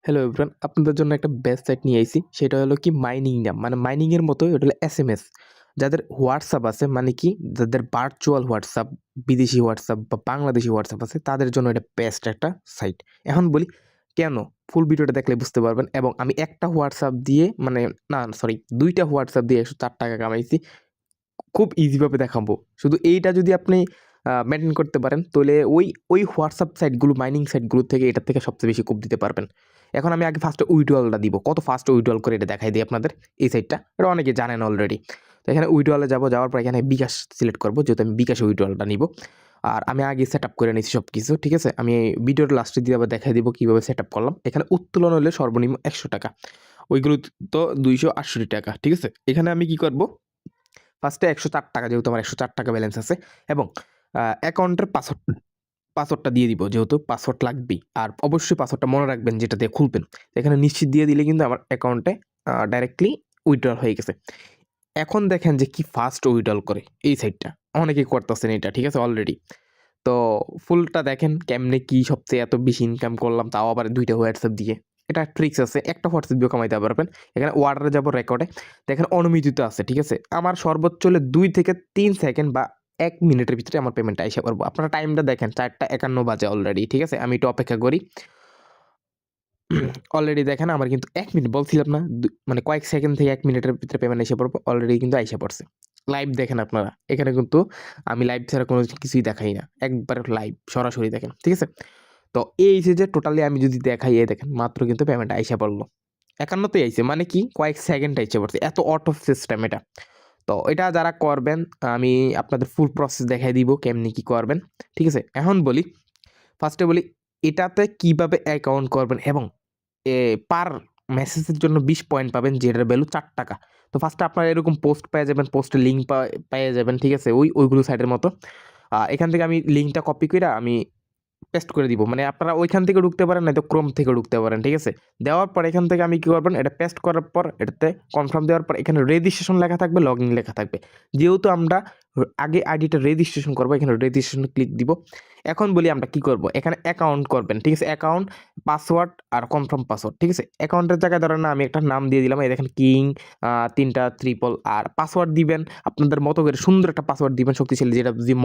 Hello everyone, আপনাদের জন্য একটা বেস্ট সাইট নিয়ে আইছি। সেটা হলো কি মাইনিং নাম, মানে মাইনিংয়ের মতো এটা হলো এসএমএস। যাদের হোয়াটসঅ্যাপ আছে, মানে কি যাদের ভার্চুয়াল হোয়াটসঅ্যাপ, বিদেশি হোয়াটসঅ্যাপ বা বাংলাদেশি হোয়াটসঅ্যাপ আছে, তাদের জন্য এটা বেস্ট একটা সাইট। এখন বলি কেন, ফুল ভিডিওটা দেখলে বুঝতে পারবেন। এবং আমি একটা হোয়াটসঅ্যাপ দিয়ে মানে না সরি ২টা হোয়াটসঅ্যাপ দিয়ে ১০৪ টাকা কামাইছি। খুব ইজিভাবে দেখাবো। শুধু এইটা যদি আপনি মেইনটেইন করতে পারেন, তাহলে ওই হোয়াটসঅ্যাপ সাইটগুলো, মাইনিং সাইটগুলো থেকে এটার থেকে সবচেয়ে বেশি কোপ দিতে পারবেন। এখন আমি আগে ফার্স্টে উইথড্রয়ালটা দিব। কত ফাস্ট উইথড্রয়াল করে এটা দেখাই দিই আপনাদের। এই সাইটটা এটা অনেকে জানেন অলরেডি। তো এখানে উইথড্রয়ালে যাবো, যাওয়ার পর এখানে বিকাশ সিলেক্ট করবো, যেহেতু আমি বিকাশে উইথড্রয়ালটা নিব। আর আমি আগে সেটআপ করে নিয়েছি সবকিছু, ঠিক আছে? আমি ভিডিওর লাস্টে দিয়ে আবার দেখাই দিব কিভাবে সেটআপ করলাম। এখানে উত্তোলন হলে সর্বনিম্ন ১০০ টাকা। ওইগুলো তো ২৬৮ টাকা, ঠিক আছে? এখানে আমি কি করব, ফার্স্টে ১০৪ টাকা, যেহেতু আমার ১০৪ টাকা ব্যালেন্স আছে, এবং অ্যাকাউন্টের পাসওয়ার্ডটা দিয়ে দিব, যেহেতু পাসওয়ার্ড লাগবেই। আর অবশ্যই পাসওয়ার্ডটা মনে রাখবেন যেটা দিয়ে খুলবেন। এখানে নিশ্চিত দিয়ে দিলে কিন্তু আমার অ্যাকাউন্টে ডাইরেক্টলি উইথড্রল হয়ে গেছে। এখন দেখেন যে কি ফাস্ট উইথড্রল করে এই সাইটটা। অনেকেই করতেছেন এটা, ঠিক আছে অলরেডি। তো ফুলটা দেখেন কেমনে কি সবচেয়ে এত বেশি ইনকাম করলাম, তাও আবার ২টা হোয়াটসঅ্যাপ দিয়ে। এটা ট্রিক্স আছে, একটা হোয়াটসঅ্যাপ দিয়েও কামাইতে পারবেন। এখানে অর্ডারে যাব, রেকর্ডে দেখেন অনুমোদিত আছে, ঠিক আছে? আমার সর্বোচ্চ হলে ২ থেকে ৩ সেকেন্ড বা ১ মিনিটের ভিতরে আমার পেমেন্টটা আইসা পড়বো। আপনারা টাইমটা দেখেন ৪টা ৫১ বাজে অলরেডি, ঠিক আছে? আমি একটু অপেক্ষা করি। অলরেডি দেখেন আমার কিন্তু ১ মিনিট বলছিলাম না? মানে কয়েক সেকেন্ড থেকে ১ মিনিটের ভিতরে পেমেন্ট এসে পড়বে। অলরেডি কিন্তু আইসা পড়ছে। লাইভ দেখেন আপনারা। এখানে কিন্তু আমি লাইভ ছাড়া কোনো কিছুই দেখাই না। একবার লাইভ সরাসরি দেখেন। ঠিক আছে? তো এই যে টোটালি আমি যদি দেখাই, এই দেখেন মাত্র কিন্তু পেমেন্ট আইসা পড়লো। ৫১ তেই আইছে। মানে কি কয়েক সেকেন্ড আইসা পড়ছে। এত আউট অফ সিস্টেম এটা। তো এটা যারা করবেন, আমি আপনাদের ফুল প্রসেস দেখাই দিব কেমনি কি করবেন। ঠিক আছে? এখন বলি, ফার্স্টে বলি এটাতে কিভাবে অ্যাকাউন্ট করবেন, এবং পার মেসেজের জন্য ২০ পয়েন্ট পাবেন, যেটার ভ্যালু ৳৪। তো ফার্স্টে আপনারা এরকম পোস্ট পেয়ে যাবেন, পোস্টের লিঙ্ক পেয়ে যাবেন, ঠিক আছে? ওইগুলো সাইটের মতো। এখান থেকে আমি লিঙ্কটা কপি কইরা আমি পেস্ট করে দিব। মানে আপনারা ওইখান থেকে ঢুকতে পারেন, নয়তো ক্রোম থেকে ঢুকতে পারেন, ঠিক আছে? দেওয়ার পর এখান থেকে আমি কি করবেন, এটা পেস্ট করার পর এটাতে কনফার্ম দেওয়ার পর এখানে রেজিস্ট্রেশন লেখা থাকবে, লগইন লেখা থাকবে। যেহেতু আমরা আগে আইডিটা রেজিস্ট্রেশন করব, এখানে রেজিস্ট্রেশন ক্লিক দিব। এখন বলি আমরা কি করব, এখানে অ্যাকাউন্ট করবেন, ঠিক আছে? অ্যাকাউন্ট, পাসওয়ার্ড আর কনফার্ম পাসওয়ার্ড, ঠিক আছে? অ্যাকাউন্টের জায়গায় ধরেন না আমি একটা নাম দিয়ে দিলাম, এই দেখেন কিং ৩টা ট্রিপল, আর পাসওয়ার্ড দিবেন আপনাদের মতো করে, সুন্দর একটা পাসওয়ার্ড দিবেন, শক্তিশালী, যেটা যদি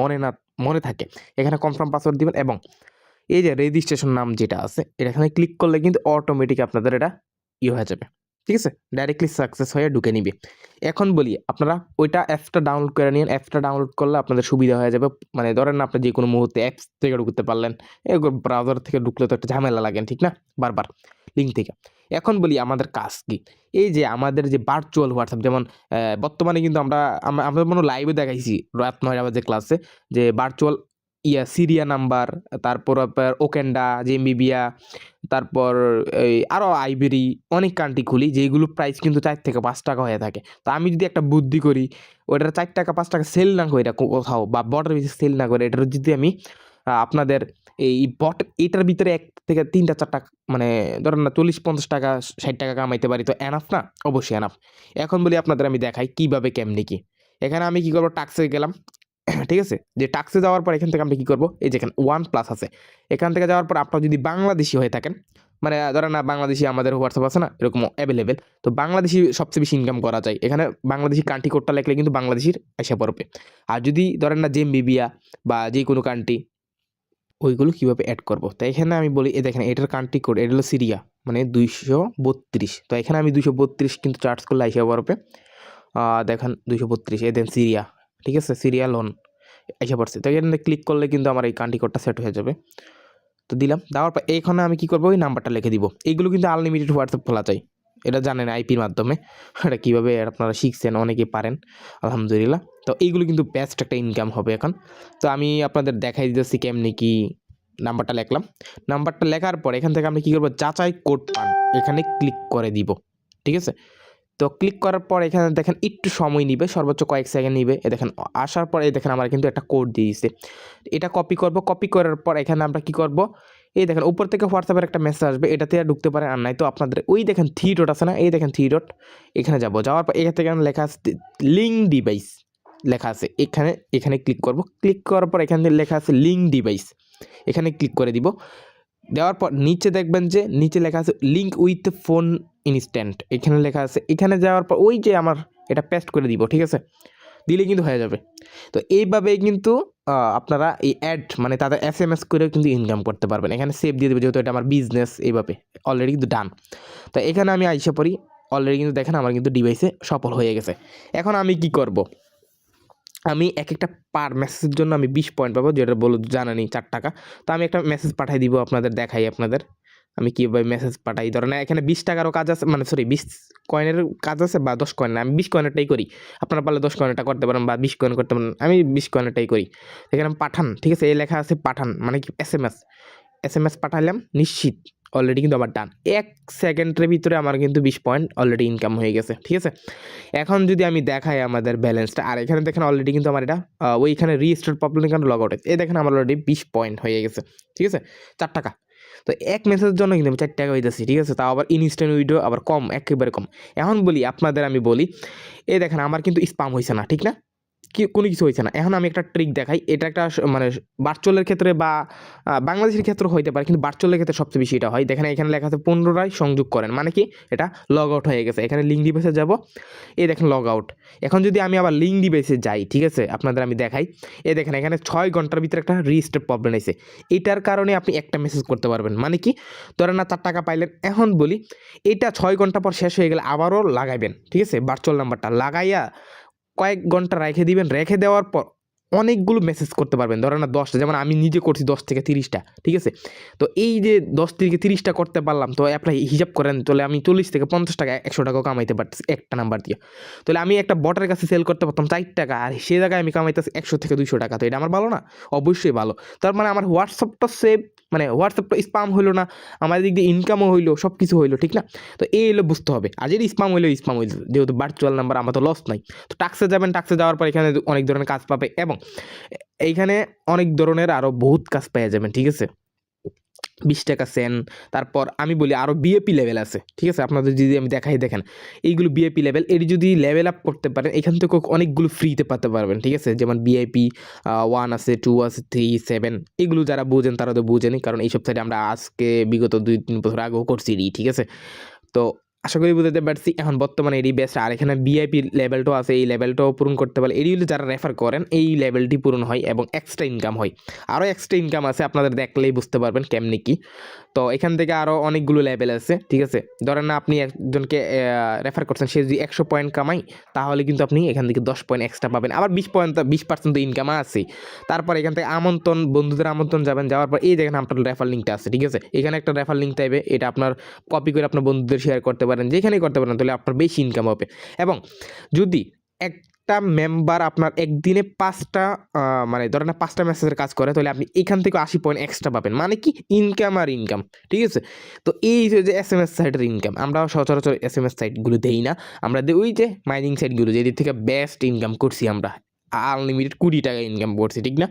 মনে থাকে। এখানে কনফার্ম পাসওয়ার্ড দিবেন, এবং এই যে রেজিস্ট্রেশন নাম যেটা আছে, এটা এখানে ক্লিক করলে কিন্তু অটোমেটিক আপনাদের এটা হয়ে যাবে, ঠিক আছে? ডাইরেক্টলি সাকসেস হয়ে ঢুকে নিবে। এখন বলি আপনারা ওইটা অ্যাপসটা ডাউনলোড করে নিন। অ্যাপসটা ডাউনলোড করলে আপনাদের সুবিধা হয়ে যাবে। মানে ধরেন না, আপনি যে কোনো মুহূর্তে অ্যাপস থেকে ঢুকতে পারলেন। ব্রাউজার থেকে ঢুকলে তো একটা ঝামেলা লাগেন, ঠিক না? বারবার লিঙ্ক থেকে। এখন বলি আমাদের কাজ কি? এই যে আমাদের যে ভার্চুয়াল হোয়াটসঅ্যাপ, যেমন বর্তমানে কিন্তু আমরা মনে হয় লাইভে দেখাইছি রাত ৯টা বাজে ক্লাসে, যে ভার্চুয়াল সিরিয়া নাম্বার, তারপর আপনার ওকেন্ডা, জেম্বিবিয়া, তারপর এই আরো আইবেরি, অনেক কান্ট্রি খুলি, যেইগুলো প্রাইস কিন্তু ৪ থেকে ৫ টাকা হয়ে থাকে। তো আমি যদি একটা বুদ্ধি করি, ওইটার ৪ টাকা ৫ টাকা সেল না কইরা কোথাও, বা বটের ভিতরে সেল না করে, এটার যদি আমি আপনাদের এই বট এটার ভিতরে ১ থেকে ৩টা ৪টা, মানে ধরেন না ৪০-৫০ টাকা ৬০ টাকা কামাইতে পারি, তো এনাফ না? অবশ্যই এনাফ। এখন বলি আপনাদের আমি দেখাই কিভাবে কেমনে কি। এখানে আমি কি করব, টাস্কে গেলাম। ঠিক আছে? যে টাস্কে যাওয়ার পর এখান থেকে আমরা কি করব, এই যেখানে ওয়ান প্লাস আছে, এখান থেকে যাওয়ার পর আপনারা যদি বাংলাদেশী হয়ে থাকেন, মানে ধরেন না বাংলাদেশী আমাদের হোয়াটসঅ্যাপ আছে না এরকম অ্যাভেলেবেল, তো বাংলাদেশী সবচেয়ে বেশি ইনকাম করা যায়। এখানে বাংলাদেশী কান্ট্রি কোডটা লিখলে কিন্তু বাংলাদেশীর আইসা পড়বে। আর যদি ধরেন না জেম্বিবিয়া বা যে কোনো কান্ট্রি, ওইগুলো কিভাবে এড করব? তো এখানে আমি বলি, এই দেখেন এটার কান্ট্রি কোড, এটা হলো সিরিয়া, মানে ২৩২। তো এখানে আমি ২৩২ কিন্তু চার্জ করলে আইসা পড়বে। দেখেন ২৩২, এই দেন সিরিয়া, ঠিক আছে? সিরিয়া লোন আইসা পড়ছে। তো এখানে ক্লিক করলে কিন্তু আমার এই কান্ট্রি কোডটা সেট হয়ে যাবে। তো দিলাম, দেওয়ার পর এইখানে আমি কি করব, ওই নাম্বারটা লিখে দিব। এইগুলো কিন্তু আনলিমিটেড হোয়াটসঅ্যাপ খোলা যায়। এটা জানেন আইপির মাধ্যমে। এটা কীভাবে আপনারা শিখছেন, অনেকেই পারেন আলহামদুলিল্লাহ। তো এইগুলো কিন্তু বেস্ট একটা ইনকাম হবে এখন। তো আমি আপনাদের দেখাই দিতেছি কেমনি কি। নাম্বারটা লিখলাম। নাম্বারটা লেখার পর এখান থেকে আমি কি করব, যাচাই কোড পান, এখানে ক্লিক করে দিব। ঠিক আছে? তো ক্লিক করার পর এখানে দেখেন একটু সময় নিবে, সর্বোচ্চ কয়েক সেকেন্ড নিবে। দেখেন আসার পরে দেখেন আমার কিন্তু একটা কোড দিয়ে দিছে। এটা কপি করব, কপি করার পর এখানে আমরা কি করব, এই দেখেন উপর থেকে হোয়াটসঅ্যাপের একটা মেসেজ আসবে, এটাতে আর ঢুকতে পারে, আর নাই তো আপনাদের ওই দেখেন 3 ডট আছে না, এই দেখেন 3 ডট, এখানে যাব। যাওয়ার পর এখান থেকে লেখা আছে লিঙ্ক ডিভাইস, লেখা আছে এখানে ক্লিক করব। ক্লিক করার পর এখানে লেখা আছে লিঙ্ক ডিভাইস, এখানে ক্লিক করে দিব। দেওয়ার পর নিচে দেখবেন যে নিচে লেখা আছে লিঙ্ক উইথ ফোন ইনস্ট্যান্ট, এখানে লেখা আছে। এখানে যাওয়ার পর ওই যে আমার এটা পেস্ট করে দিব, ঠিক আছে, দিলে কিন্তু হয়ে যাবে। তো এইভাবেই কিন্তু আপনারা এই অ্যাড মানে তাদের SMS করেও কিন্তু ইনকাম করতে পারবেন। এখানে সেভ দিয়ে দেবে, যেহেতু এটা আমার বিজনেস, এইভাবে অলরেডি কিন্তু ডান। তো এখানে আমি আইসা পড়ি, অলরেডি কিন্তু দেখেন আমার কিন্তু ডিভাইসে সফল হয়ে গেছে। এখন আমি কি করব, আমি এক একটা পার মেসেজের জন্য আমি 20 পয়েন্ট পাবো, যেটা বলো জানানি 4 টাকা। তো আমি একটা মেসেজ পাঠাই দিব আপনাদের, দেখাই আপনাদের আমি কীভাবে মেসেজ পাঠাই। ধরেন এখানে 20 টাকারও কাজ আছে, মানে সরি 20 কয়েনের কাজ আছে, বা 10 কয়েন, আমি 20 কয়েনেরটাই করি। আপনারা পারলে 10 কয়েনেরটা করতে পারেন বা 20 কয়েন করতে পারেন, আমি 20 কয়েনেরটাই করি। এখানে পাঠান, ঠিক আছে, এই লেখা আছে পাঠান মানে কি SMS পাঠালাম, নিশ্চিত অলরেডি কিন্তু আমার ডান। 1 সেকেন্ডের ভিতরে আমার কিন্তু 20 পয়েন্ট অলরেডি ইনকাম হয়ে গেছে, ঠিক আছে। এখন যদি আমি দেখাই আমাদের ব্যালেন্সটা, আর এখানে দেখেন অলরেডি কিন্তু আমার এটা ওইখানে রিস্টার্ট প্রবলেম কেন লগ আউট, এই দেখেন আমার অলরেডি 20 পয়েন্ট হয়ে গেছে, ঠিক আছে, 4 টাকা। তো এক মেসেজের জন্য কিন্তু আমি 4 টাকা হইতেছি, ঠিক আছে, তাও আবার ইনস্ট্যান্ট উইড্রো আবার কম, একেবারে কম। এখন বলি আপনাদের, আমি বলি এই দেখেন আমার কিন্তু স্পাম হয়েছে না, ঠিক না, কি কোনো কিছু হয়েছে না। এখন আমি একটা ট্রিক দেখাই, এটা একটা মানে ভার্চুয়ালের ক্ষেত্রে বা বাংলাদেশের ক্ষেত্রে হইতে পারে, কিন্তু ভার্চুয়ালের ক্ষেত্রে সবচেয়ে বেশি এটা হয়। দেখেন এখানে লেখা আছে পুনরায় সংযোগ করেন, মানে কি এটা লগ আউট হয়ে গেছে। এখানে লিঙ্ক ডিভাইসে যাব, এই দেখেন লগ আউট। এখন যদি আমি আবার লিঙ্ক ডিভাইসে যাই, ঠিক আছে, আপনাদের আমি দেখাই, এই দেখেন এখানে 6 ঘন্টার ভিতরে একটা রিস্টার্ট প্রবলেম আছে। এটার কারণে আপনি একটা মেসেজ করতে পারবেন, মানে কি ধরেন না 4 টাকা পাইলেন। এখন বলি এটা 6 ঘন্টা পর শেষ হয়ে গেলে আবারও লাগাইবেন, ঠিক আছে, ভার্চুয়াল নাম্বারটা লাগাইয়া কয়েক ঘন্টা রেখে দিবেন। রেখে দেওয়ার পর অনেকগুলো মেসেজ করতে পারবেন, ধরেন না 10টা, যেমন আমি নিজে করছি 10 থেকে 30টা, ঠিক আছে। তো এই যে 10 থেকে 30টা করতে পারলাম, তো আপনি হিসাব করেন, তাহলে আমি 40 থেকে 50 টাকা 100 টাকাও কামাইতে পারতেছি একটা নাম্বার দিয়ে। তাহলে আমি একটা বটের কাছে সেল করতে পারতাম 4 টাকা, আর সে জায়গায় আমি কামাইতেছি 100 থেকে 200 টাকা। তো এটা আমার ভালো না? অবশ্যই ভালো। তার মানে আমার হোয়াটসঅ্যাপটা সেভ, মানে হোয়াটসঅ্যাপটা স্পাম হইলো না, আমার দিক দিয়ে ইনকামও হইলো, সব কিছু হইলো, ঠিক না? তো এই হলো বুঝতে হবে। আর যদি স্পাম হইলো, যেহেতু ভার্চুয়াল নাম্বার, আমার তো লস নাই। তো টাক্সে যাবেন, টাক্সে যাওয়ার পর এখানে অনেক ধরনের কাজ পাবে, এবং এইখানে অনেক ধরনের আরও বহুত কাজ পেয়ে যাবেন, ঠিক আছে। 20 টাকা সেন, তারপর আমি বলি আরও বিএপি লেভেল আছে, ঠিক আছে, আপনাদের যদি আমি দেখাই, দেখেন এইগুলো বিএপি লেভেল। এটি যদি লেভেল আপ করতে পারেন, এখান থেকে অনেকগুলো ফ্রিতে পেতে পারবেন, ঠিক আছে। যেমন বিআইপি 1 আছে, 2 আছে, 3, 7, এগুলো যারা বুঝেন তারা তো বুঝেনি, কারণ এইসব সাইডে আমরা আজকে বিগত 2-3 বছর আগেও করছি, ঠিক আছে। তো আশা করি বুঝতে পারছি। এখন বর্তমানে এডি বেস্ট, আর এখানে ভিআইপি লেভেলটাও আছে, এই লেভেলটাও পূরণ করতে পারলে এডি যারা রেফার করেন এই লেভেলটি পূরণ হয় এবং এক্সট্রা ইনকাম হয়। আরও এক্সট্রা ইনকাম আছে, আপনাদের দেখলেই বুঝতে পারবেন কেমনি কি। তো এখান থেকে আরও অনেকগুলো লেভেল আছে, ঠিক আছে। ধরেন না আপনি একজনকে রেফার করছেন, সে যদি 100 পয়েন্ট কামাই, তাহলে কিন্তু আপনি এখান থেকে 10 পয়েন্ট এক্সট্রা পাবেন, আবার 20% ইনকাম আছে। তারপর এখান থেকে আমন্ত্রণ, বন্ধুদের আমন্ত্রণ যাবেন, যাওয়ার পর এই দেখেন আপনার রেফার লিঙ্কটা আছে, ঠিক আছে। এখানে একটা রেফার লিঙ্ক চাইবে, এটা আপনার কপি করে আপনার বন্ধুদের শেয়ার করতে পারেন, যেখানেই করতে পারেন, তাহলে আপনার বেশি ইনকাম হবে। এবং যদি একটা মেম্বার আপনার একদিনে 5টা মানে ধরেন না 5টা মেসেজের কাজ করে, তাহলে আপনি এখান থেকে 80 পয়েন্ট এক্সট্রা পাবেন, মানে কি ইনকাম আর ইনকাম, ঠিক আছে। তো এই যে SMS সাইটের ইনকাম, আমরা সচরাচর SMS সাইটগুলো দেই না, আমরা দিই ওই যে মাইনিং সাইটগুলো, যেদিক থেকে বেস্ট ইনকাম করছি আমরা, আনলিমিটেড 20 টাকা ইনকাম করছি, ঠিক না।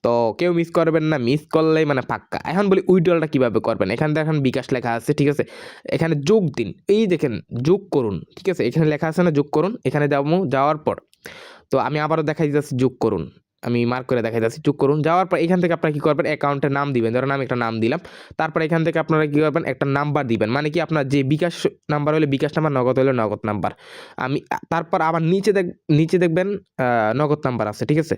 তো কেউ মিস করবেন না, মিস করলেই মানে পাক্কা। এখন বলি উইথড্রলটা কীভাবে করবেন, এখানে দেখেন বিকাশ লেখা আছে, ঠিক আছে। এখানে যোগ দিন, এই দেখেন যোগ করুন, ঠিক আছে, এখানে লেখা আছে না যোগ করুন, এখানে যাওয়ার পর, তো আমি আবারও দেখাই যাচ্ছি যোগ করুন, আমি মার্ক করে দেখাই যাচ্ছি যোগ করুন। যাওয়ার পর এখান থেকে আপনারা কী করবেন, অ্যাকাউন্টের নাম দিবেন, ধরেন আমি একটা নাম দিলাম। তারপর এখান থেকে আপনারা কী করবেন, একটা নাম্বার দিবেন, মানে কি আপনার যে বিকাশ নাম্বার হলে বিকাশ নাম্বার, নগদ হলে নগদ নাম্বার। আমি তারপর আবার নিচে দেখবেন নগদ নাম্বার আছে, ঠিক আছে,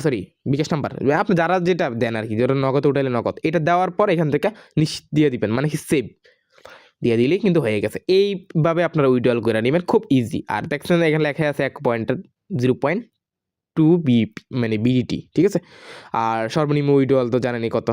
সরি বিকাশ নাম্বার, আপনি যারা যেটা দেন আর কি, যেটা নগদ উঠাইলে নগদ, এটা দেওয়ার পর এখান থেকে নিশ্চিত দিয়ে দিবেন, মানে কি সেভ দিয়ে দিলেই কিন্তু হয়ে গেছে। এইভাবে আপনারা উইথড্রল করে নেবেন, খুব ইজি। আর দেখছেন এখানে লেখা আছে 1.0.2 মানে বিডিটি, ঠিক আছে। আর সর্বনিম্ন উইথড্রল তো জানেনই কত।